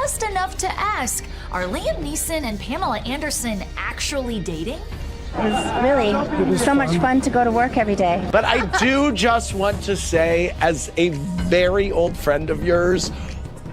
just enough to ask, are Liam Neeson and Pamela Anderson actually dating? It's really so much fun to go to work every day. But I do just want to say, as a very old friend of yours,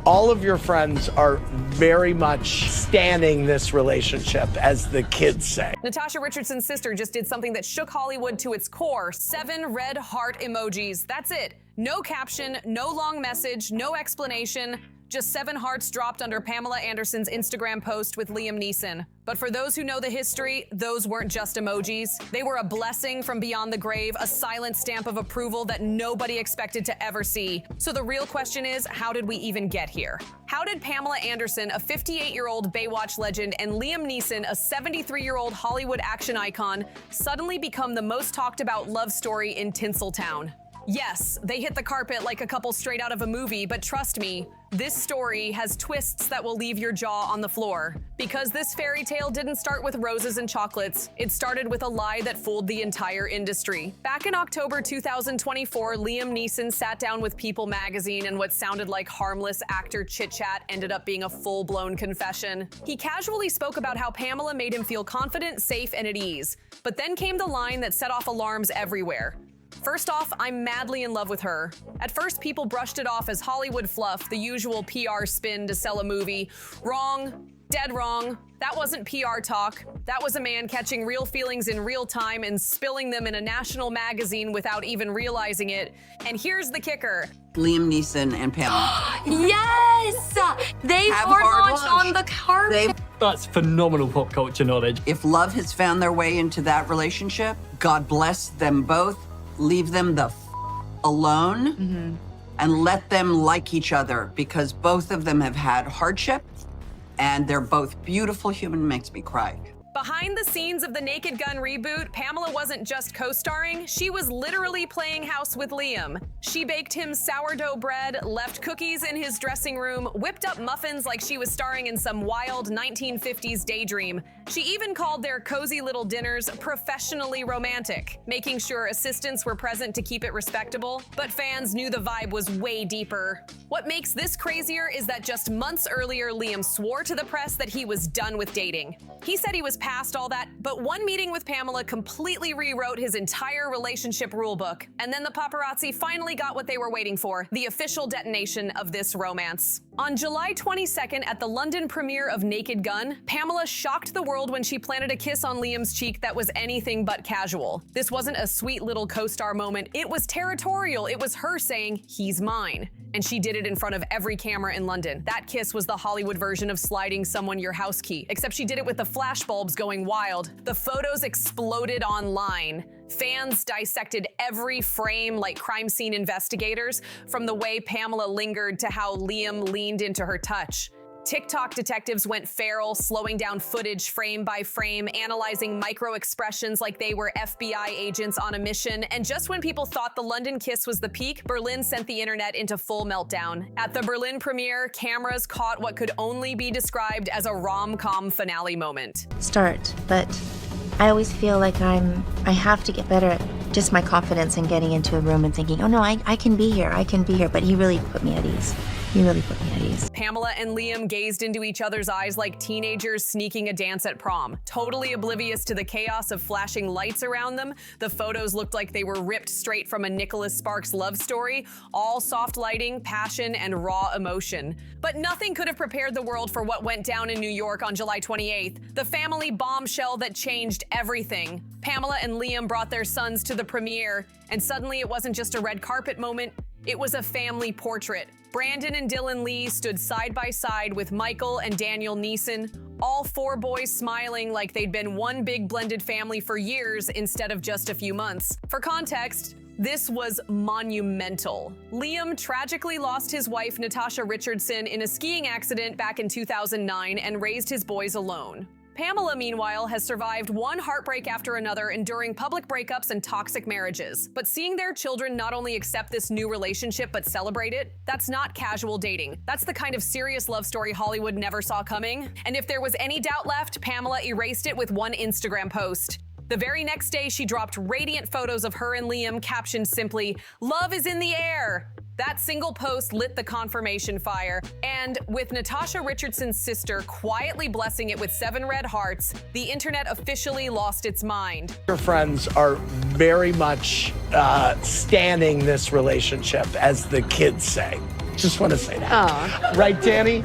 all of your friends are very much standing this relationship, as the kids say. Natasha Richardson's sister just did something that shook Hollywood to its core. 7 red heart emojis. That's it. No caption, no long message, no explanation. Just 7 hearts dropped under Pamela Anderson's Instagram post with Liam Neeson. But for those who know the history, those weren't just emojis. They were a blessing from beyond the grave, a silent stamp of approval that nobody expected to ever see. So the real question is, how did we even get here? How did Pamela Anderson, a 58-year-old Baywatch legend, and Liam Neeson, a 73-year-old Hollywood action icon, suddenly become the most talked about love story in Tinseltown? Yes, they hit the carpet like a couple straight out of a movie, but trust me, this story has twists that will leave your jaw on the floor. Because this fairy tale didn't start with roses and chocolates, it started with a lie that fooled the entire industry. Back in October 2024, Liam Neeson sat down with People magazine, and what sounded like harmless actor chit-chat ended up being a full-blown confession. He casually spoke about how Pamela made him feel confident, safe, and at ease. But then came the line that set off alarms everywhere. First off, I'm madly in love with her. At first, people brushed it off as Hollywood fluff, the usual PR spin to sell a movie. Wrong. Dead wrong. That wasn't PR talk. That was a man catching real feelings in real time and spilling them in a national magazine without even realizing it. And here's the kicker. Liam Neeson and Pamela. Yes! They hard launched on the carpet. That's phenomenal pop culture knowledge. If love has found their way into that relationship, God bless them both. Leave them the alone and let them like each other, because both of them have had hardship and they're both beautiful human. Makes me cry. Behind the scenes of the Naked Gun reboot, Pamela wasn't just co-starring, she was literally playing house with Liam. She baked him sourdough bread, left cookies in his dressing room, whipped up muffins like she was starring in some wild 1950s daydream. She even called their cozy little dinners professionally romantic, making sure assistants were present to keep it respectable. But fans knew the vibe was way deeper. What makes this crazier is that just months earlier, Liam swore to the press that he was done with dating. He said he was past all that, but one meeting with Pamela completely rewrote his entire relationship rulebook. And then the paparazzi finally got what they were waiting for, the official detonation of this romance. On July 22nd, at the London premiere of Naked Gun, Pamela shocked the world when she planted a kiss on Liam's cheek that was anything but casual. This wasn't a sweet little co-star moment, it was territorial. It was her saying, "He's mine." And she did it in front of every camera in London. That kiss was the Hollywood version of sliding someone your house key, except she did it with the flashbulbs going wild. The photos exploded online. Fans dissected every frame like crime scene investigators, from the way Pamela lingered to how Liam leaned into her touch. TikTok detectives went feral, slowing down footage frame by frame, analyzing micro-expressions like they were FBI agents on a mission. And just when people thought the London kiss was the peak, Berlin sent the internet into full meltdown. At the Berlin premiere, cameras caught what could only be described as a rom-com finale moment. But I always feel like I have to get better at just my confidence in getting into a room and thinking, oh no, I can be here, but he really put me at ease. He really put me at ease. Pamela and Liam gazed into each other's eyes like teenagers sneaking a dance at prom. Totally oblivious to the chaos of flashing lights around them, the photos looked like they were ripped straight from a Nicholas Sparks love story, all soft lighting, passion, and raw emotion. But nothing could have prepared the world for what went down in New York on July 28th, the family bombshell that changed everything. Pamela and Liam brought their sons to the premiere, and suddenly it wasn't just a red carpet moment, it was a family portrait. Brandon and Dylan Lee stood side by side with Michael and Daniel Neeson, all 4 boys smiling like they'd been one big blended family for years instead of just a few months. For context, this was monumental. Liam tragically lost his wife, Natasha Richardson, in a skiing accident back in 2009 and raised his boys alone. Pamela, meanwhile, has survived one heartbreak after another, enduring public breakups and toxic marriages. But seeing their children not only accept this new relationship but celebrate it, that's not casual dating. That's the kind of serious love story Hollywood never saw coming. And if there was any doubt left, Pamela erased it with one Instagram post. The very next day, she dropped radiant photos of her and Liam captioned simply, "Love is in the air." That single post lit the confirmation fire, and with Natasha Richardson's sister quietly blessing it with 7 red hearts, the internet officially lost its mind. Your friends are very much standing this relationship, as the kids say. Just want to say that. Right, Danny?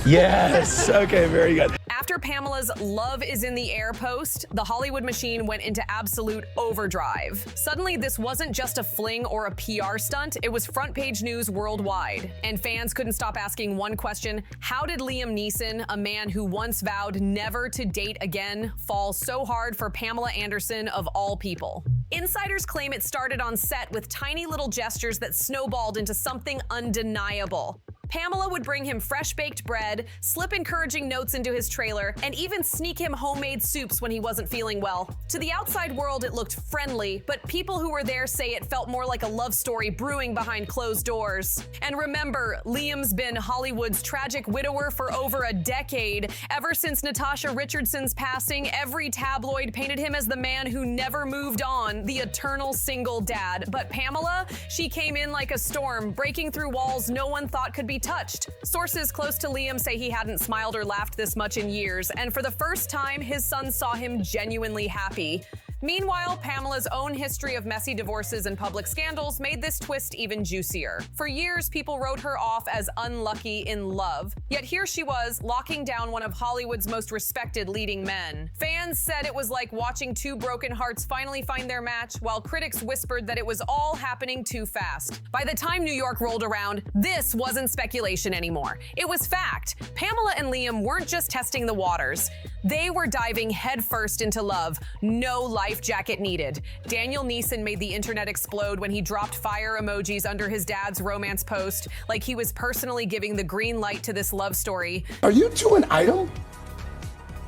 Yes. Okay, very good. After Pamela's "Love is in the air" post, the Hollywood machine went into absolute overdrive. Suddenly, this wasn't just a fling or a PR stunt, it was front page news worldwide. And fans couldn't stop asking one question: how did Liam Neeson, a man who once vowed never to date again, fall so hard for Pamela Anderson of all people? Insiders claim it started on set with tiny little gestures that snowballed into something undeniable. Pamela would bring him fresh-baked bread, slip encouraging notes into his trailer, and even sneak him homemade soups when he wasn't feeling well. To the outside world, it looked friendly, but people who were there say it felt more like a love story brewing behind closed doors. And remember, Liam's been Hollywood's tragic widower for over a decade. Ever since Natasha Richardson's passing, every tabloid painted him as the man who never moved on, the eternal single dad. But Pamela, she came in like a storm, breaking through walls no one thought could be touched. Sources close to Liam say he hadn't smiled or laughed this much in years, and for the first time, his son saw him genuinely happy. Meanwhile, Pamela's own history of messy divorces and public scandals made this twist even juicier. For years, people wrote her off as unlucky in love, yet here she was, locking down one of Hollywood's most respected leading men. Fans said it was like watching 2 broken hearts finally find their match, while critics whispered that it was all happening too fast. By the time New York rolled around, this wasn't speculation anymore. It was fact. Pamela and Liam weren't just testing the waters. They were diving headfirst into love. No life jacket needed. Daniel Neeson made the internet explode when he dropped fire emojis under his dad's romance post, like he was personally giving the green light to this love story. Are you two an item?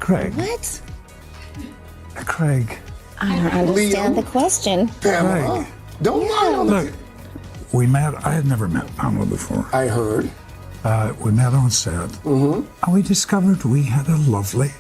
Craig. What? Craig. I don't understand Liam? the question. Pamela, Craig. don't lie on Look, the... we met. I had never met Pamela before. I heard. We met on set, and we discovered we had a lovely,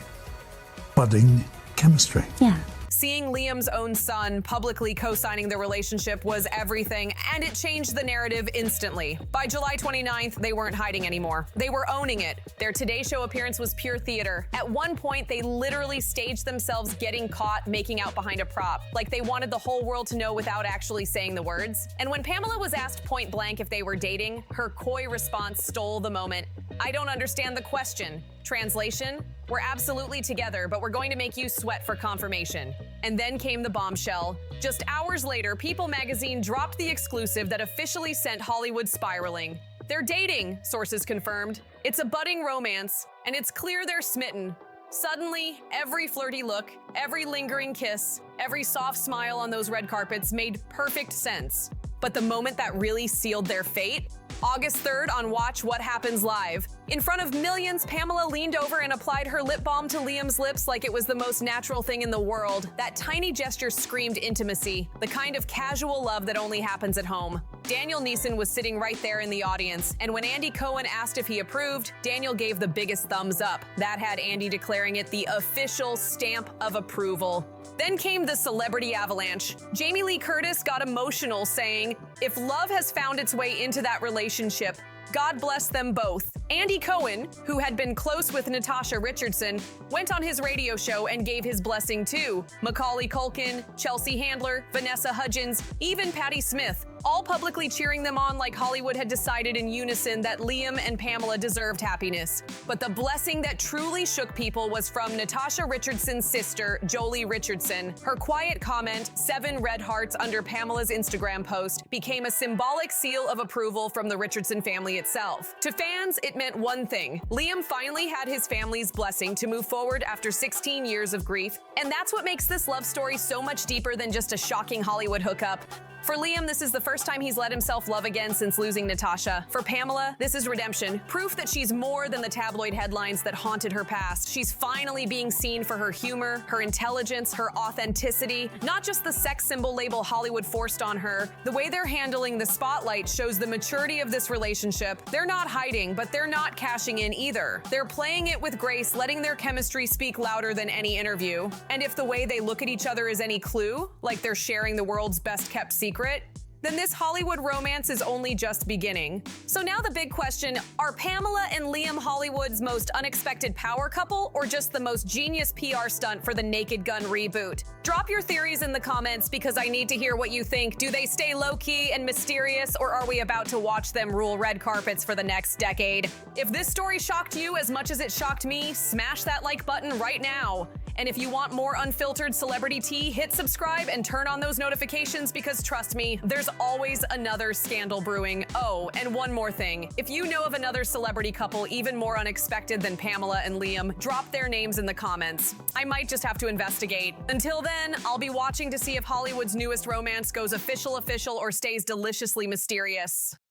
budding chemistry. Yeah. Seeing Liam's own son publicly co-signing the relationship was everything, and it changed the narrative instantly. By July 29th, they weren't hiding anymore. They were owning it. Their Today Show appearance was pure theater. At one point, they literally staged themselves getting caught making out behind a prop, like they wanted the whole world to know without actually saying the words. And when Pamela was asked point blank if they were dating, her coy response stole the moment. "I don't understand the question." Translation: "We're absolutely together, but we're going to make you sweat for confirmation." And then came the bombshell. Just hours later, People magazine dropped the exclusive that officially sent Hollywood spiraling. They're dating, sources confirmed. It's a budding romance, and it's clear they're smitten. Suddenly, every flirty look, every lingering kiss, every soft smile on those red carpets made perfect sense. But the moment that really sealed their fate? August 3rd on Watch What Happens Live. In front of millions, Pamela leaned over and applied her lip balm to Liam's lips like it was the most natural thing in the world. That tiny gesture screamed intimacy, the kind of casual love that only happens at home. Daniel Neeson was sitting right there in the audience, and when Andy Cohen asked if he approved, Daniel gave the biggest thumbs up. That had Andy declaring it the official stamp of approval. Then came the celebrity avalanche. Jamie Lee Curtis got emotional, saying, "If love has found its way into that relationship, God bless them both." Andy Cohen, who had been close with Natasha Richardson, went on his radio show and gave his blessing too. Macaulay Culkin, Chelsea Handler, Vanessa Hudgens, even Patti Smith, all publicly cheering them on like Hollywood had decided in unison that Liam and Pamela deserved happiness. But the blessing that truly shook people was from Natasha Richardson's sister, Jolie Richardson. Her quiet comment, 7 red hearts under Pamela's Instagram post, became a symbolic seal of approval from the Richardson family itself. To fans, it meant one thing. Liam finally had his family's blessing to move forward after 16 years of grief. And that's what makes this love story so much deeper than just a shocking Hollywood hookup. For Liam, this is the first time he's let himself love again since losing Natasha. For Pamela, this is redemption, proof that she's more than the tabloid headlines that haunted her past. She's finally being seen for her humor, her intelligence, her authenticity, not just the sex symbol label Hollywood forced on her. The way they're handling the spotlight shows the maturity of this relationship. They're not hiding, but they're not cashing in either. They're playing it with grace, letting their chemistry speak louder than any interview. And if the way they look at each other is any clue, like they're sharing the world's best-kept secret, then this Hollywood romance is only just beginning. So now the big question, are Pamela and Liam Hollywood's most unexpected power couple, or just the most genius PR stunt for the Naked Gun reboot? Drop your theories in the comments because I need to hear what you think. Do they stay low-key and mysterious, or are we about to watch them rule red carpets for the next decade? If this story shocked you as much as it shocked me, smash that like button right now. And if you want more unfiltered celebrity tea, hit subscribe and turn on those notifications because trust me, there's always another scandal brewing. Oh, and one more thing. If you know of another celebrity couple even more unexpected than Pamela and Liam, drop their names in the comments. I might just have to investigate. Until then, I'll be watching to see if Hollywood's newest romance goes official or stays deliciously mysterious.